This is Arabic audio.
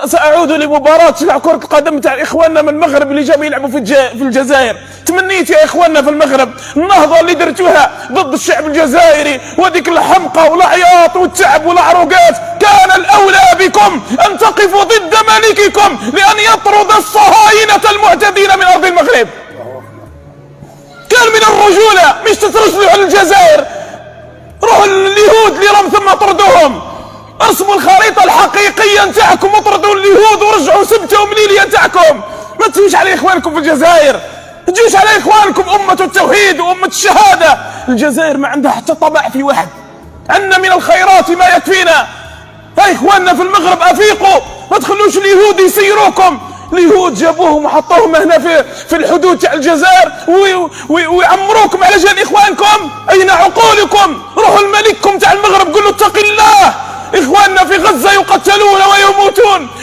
سأعود لمباراة كرة القدم تاع إخواننا من المغرب اللي جاوا يلعبوا في الجزائر. تمنيت يا إخواننا في المغرب النهضة اللي درتوها ضد الشعب الجزائري وذيك الحمقى والعياط والتعب والعروقات، كان الأولى بكم أن تقفوا ضد ملككم لأن يطرد الصهاينة المعتدين من أرض المغرب. كان من الرجولة مش تترسلوا على الجزائر، روحوا اليهود اللي راهم ثم طردوهم، ارسموا الخريطة الحقيقية نتاعكم وطردوا اليهود ورجعوا سبتهم ليليا نتاعكم. ما تجوش على اخوانكم في الجزائر، ما تجوش على اخوانكم أمة التوحيد وأمة الشهادة. الجزائر ما عندها حتى طمع في واحد، عندنا من الخيرات ما يكفينا. يا اخواننا في المغرب افيقوا، ما تخلوش اليهود يسيروكم. اليهود جابوهم وحطوهم هنا في الحدود تاع الجزائر ويعمروكم على جال اخوانكم. اين عقولكم؟ روحوا لملككم تاع المغرب قولوا اتق الله، اخواننا في غزة يقتلون ويموتون